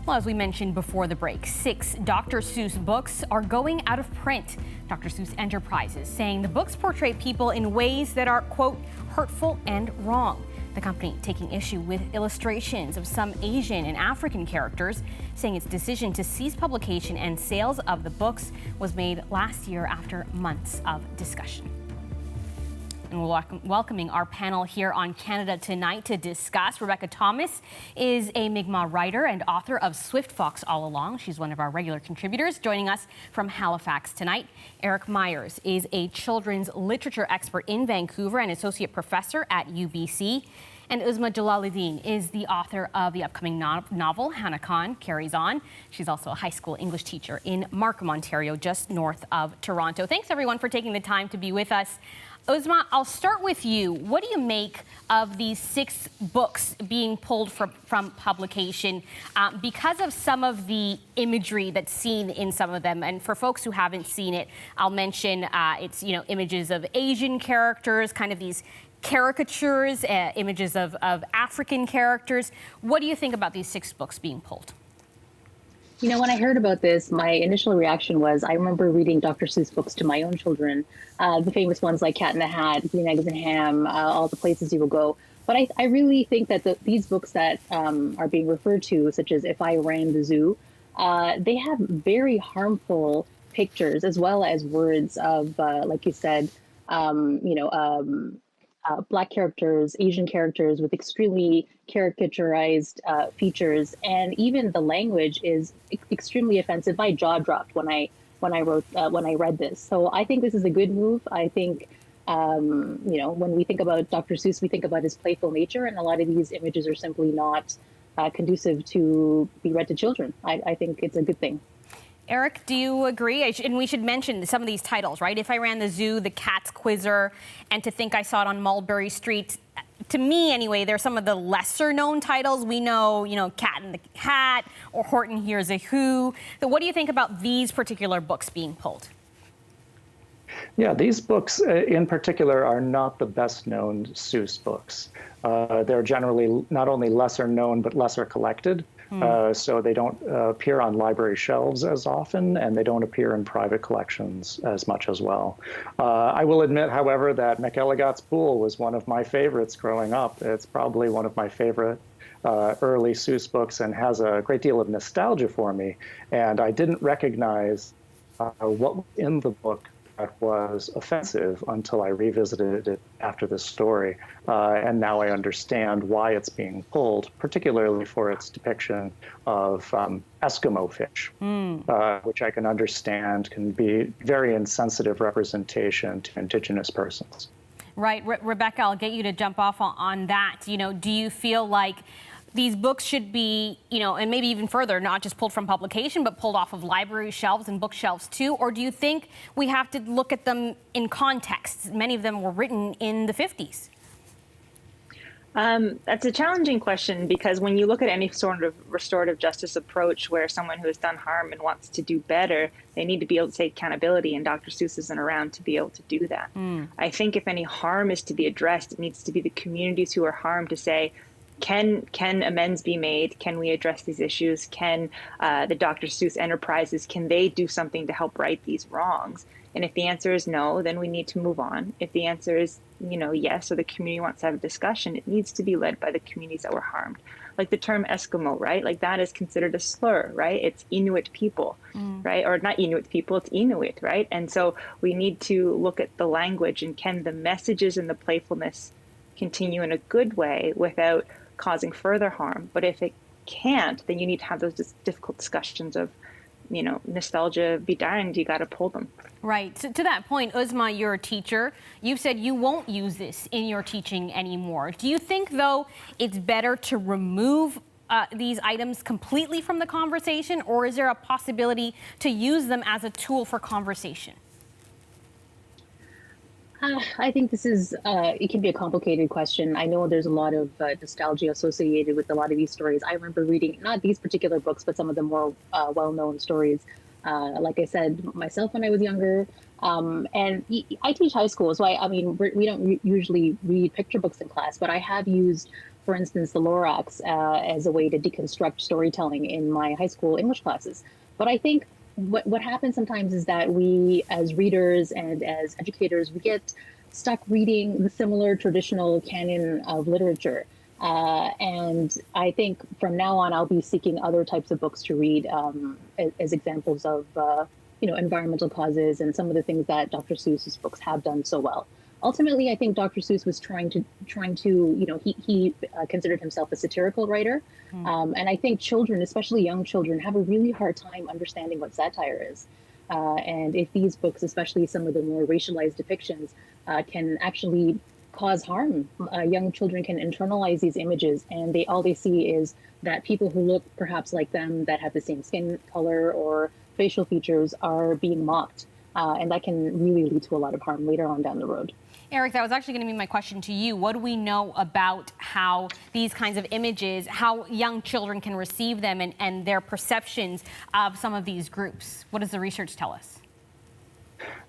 Well, as we mentioned before the break, 6 Dr. Seuss books are going out of print. Dr. Seuss Enterprises saying the books portray people in ways that are, quote, hurtful and wrong. The company taking issue with illustrations of some Asian and African characters, saying its decision to cease publication and sales of the books was made last year after months of discussion. And we're welcoming our panel here on Canada Tonight to discuss. Rebecca Thomas is a Mi'kmaq writer and author of Swift Fox All Along. She's one of our regular contributors, joining us from Halifax tonight. Eric Myers is a children's literature expert in Vancouver and associate professor at UBC. And Uzma Jalaluddin is the author of the upcoming novel, Hannah Khan Carries On. She's also a high school English teacher in Markham, Ontario, just north of Toronto. Thanks, everyone, for taking the time to be with us. Uzma, I'll start with you. What do you make of these 6 books being pulled from publication because of some of the imagery that's seen in some of them? And for folks who haven't seen it, I'll mention it's images of Asian characters, kind of these caricatures, images of African characters. What do you think about these 6 books being pulled? You know, when I heard about this, my initial reaction was I remember reading Dr. Seuss books to my own children, the famous ones like Cat in the Hat, Green Eggs and Ham, All the Places You Will Go. But I really think that these books that are being referred to, such as If I Ran the Zoo, they have very harmful pictures as well as words of, like you said, Black characters, Asian characters with extremely caricaturized features, and even the language is extremely offensive. My jaw dropped when I read this. So I think this is a good move. I think when we think about Dr. Seuss, we think about his playful nature, and a lot of these images are simply not conducive to be read to children. I think it's a good thing. Eric, do you agree? And we should mention some of these titles, right? If I Ran the Zoo, The Cat's Quizzer, and To Think I Saw It on Mulberry Street. To me, anyway, they're some of the lesser-known titles. We know, Cat in the Hat or Horton Hears a Who. So what do you think about these particular books being pulled? Yeah, these books in particular are not the best-known Seuss books. They're generally not only lesser known, but lesser collected. So they don't appear on library shelves as often, and they don't appear in private collections as much as well. I will admit, however, that McElligot's Pool was one of my favorites growing up. It's probably one of my favorite early Seuss books and has a great deal of nostalgia for me. And I didn't recognize what was in the book that was offensive until I revisited it after this story. And now I understand why it's being pulled, particularly for its depiction of Eskimo fish, which I can understand can be very insensitive representation to Indigenous persons. Right. Rebecca, I'll get you to jump off on that. Do you feel like these books should be, and maybe even further, not just pulled from publication, but pulled off of library shelves and bookshelves too? Or do you think we have to look at them in context? Many of them were written in the 50s. That's a challenging question, because when you look at any sort of restorative justice approach where someone who has done harm and wants to do better, they need to be able to take accountability, and Dr. Seuss isn't around to be able to do that. I think if any harm is to be addressed, it needs to be the communities who are harmed to say, can amends be made? Can we address these issues? Can the Dr. Seuss Enterprises, can they do something to help right these wrongs? And if the answer is no, then we need to move on. If the answer is, yes, or the community wants to have a discussion, it needs to be led by the communities that were harmed. Like the term Eskimo, right? Like that is considered a slur, right? It's Inuit people, right? Or not Inuit people, it's Inuit, right? And so we need to look at the language, and can the messages and the playfulness continue in a good way without causing further harm. But if it can't, then you need to have those difficult discussions of, nostalgia be darned, you got to pull them. Right. So to that point, Uzma, you're a teacher. You've said you won't use this in your teaching anymore. Do you think, though, it's better to remove these items completely from the conversation, or is there a possibility to use them as a tool for conversation? I think this is, it can be a complicated question. I know there's a lot of nostalgia associated with a lot of these stories. I remember reading, not these particular books, but some of the more well-known stories. Like I said, myself when I was younger, and I teach high school, so we don't usually read picture books in class, but I have used for instance, the Lorax as a way to deconstruct storytelling in my high school English classes. But I think what happens sometimes is that we, as readers and as educators, we get stuck reading the similar traditional canon of literature. And I think from now on, I'll be seeking other types of books to read as examples of, environmental causes and some of the things that Dr. Seuss's books have done so well. Ultimately, I think Dr. Seuss was trying to, he considered himself a satirical writer. And I think children, especially young children, have a really hard time understanding what satire is. And if these books, especially some of the more racialized depictions, can actually cause harm, young children can internalize these images, and all they see is that people who look perhaps like them, that have the same skin color or facial features, are being mocked. And that can really lead to a lot of harm later on down the road. Eric, that was actually going to be my question to you. What do we know about how these kinds of images, how young children can receive them and their perceptions of some of these groups? What does the research tell us?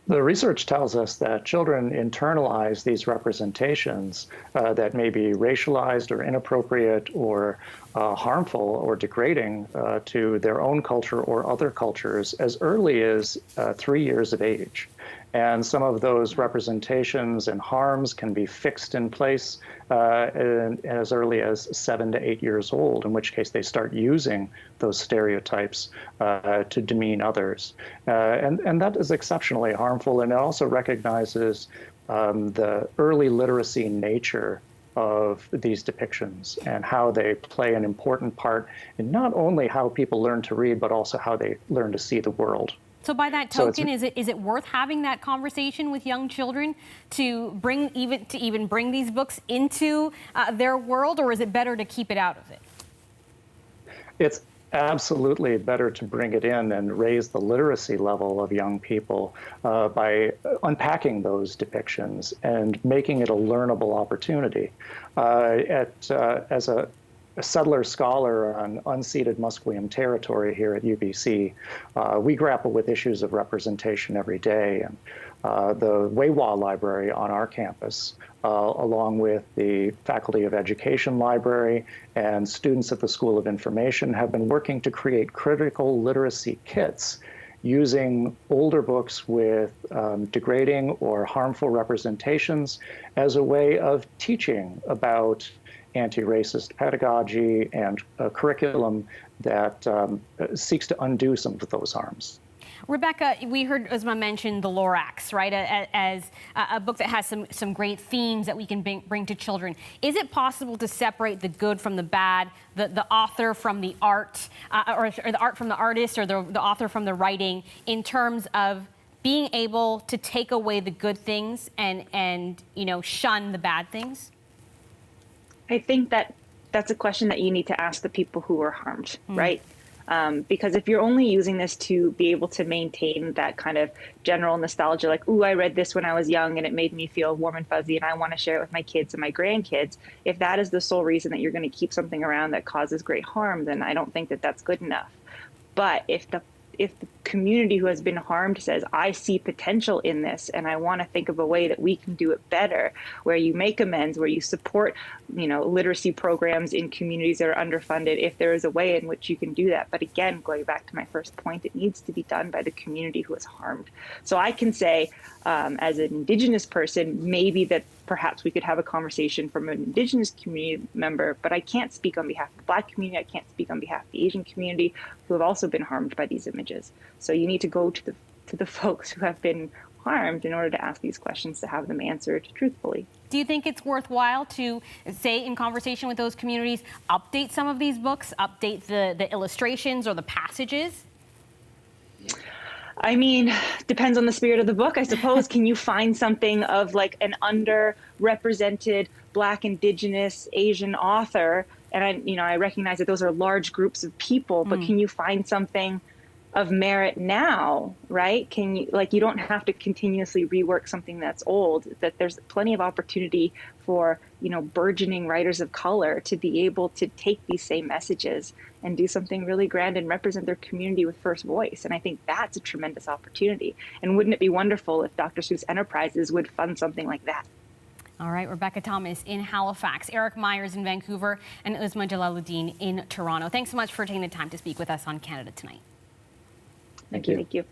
The research tells us that children internalize these representations that may be racialized or inappropriate or harmful or degrading to their own culture or other cultures as early as 3 years of age. And some of those representations and harms can be fixed in place as early as 7 to 8 years old, in which case they start using those stereotypes to demean others. And that is exceptionally harmful, and it also recognizes the early literacy nature of these depictions and how they play an important part in not only how people learn to read, but also how they learn to see the world. So by that token, is it worth having that conversation with young children to bring these books into their world, or is it better to keep it out of it? It's absolutely better to bring it in and raise the literacy level of young people by unpacking those depictions and making it a learnable opportunity. As a settler scholar on unceded Musqueam territory here at UBC, we grapple with issues of representation every day. And the Waywa Library on our campus, along with the Faculty of Education Library and students at the School of Information, have been working to create critical literacy kits using older books with degrading or harmful representations as a way of teaching about anti-racist pedagogy and a curriculum that seeks to undo some of those harms. Rebecca, we heard Uzma mention the Lorax, right, as a book that has some great themes that we can bring to children. Is it possible to separate the good from the bad, the author from the art, or the art from the artist, or the author from the writing, in terms of being able to take away the good things and shun the bad things? I think that's a question that you need to ask the people who were harmed, right? Because if you're only using this to be able to maintain that kind of general nostalgia, like, ooh, I read this when I was young and it made me feel warm and fuzzy and I want to share it with my kids and my grandkids, if that is the sole reason that you're going to keep something around that causes great harm, then I don't think that that's good enough. But if the community who has been harmed says, I see potential in this and I want to think of a way that we can do it better, where you make amends, where you support, literacy programs in communities that are underfunded, if there is a way in which you can do that. But again, going back to my first point, it needs to be done by the community who is harmed. So I can say, as an Indigenous person, maybe that perhaps we could have a conversation from an Indigenous community member, but I can't speak on behalf of the Black community. I can't speak on behalf of the Asian community, who have also been harmed by these images. So you need to go to the folks who have been harmed in order to ask these questions, to have them answered truthfully. Do you think it's worthwhile to, say, in conversation with those communities, update some of these books, update the illustrations or the passages? I mean, depends on the spirit of the book, I suppose. Can you find something of like an underrepresented Black, Indigenous, Asian author? And I recognize that those are large groups of people, but can you find something of merit now, right? Can you, you don't have to continuously rework something that's old, that there's plenty of opportunity for, burgeoning writers of color to be able to take these same messages and do something really grand and represent their community with first voice. And I think that's a tremendous opportunity. And wouldn't it be wonderful if Dr. Seuss Enterprises would fund something like that? All right, Rebecca Thomas in Halifax, Eric Myers in Vancouver, and Uzma Jalaluddin in Toronto. Thanks so much for taking the time to speak with us on Canada Tonight. Thank you. Thank you.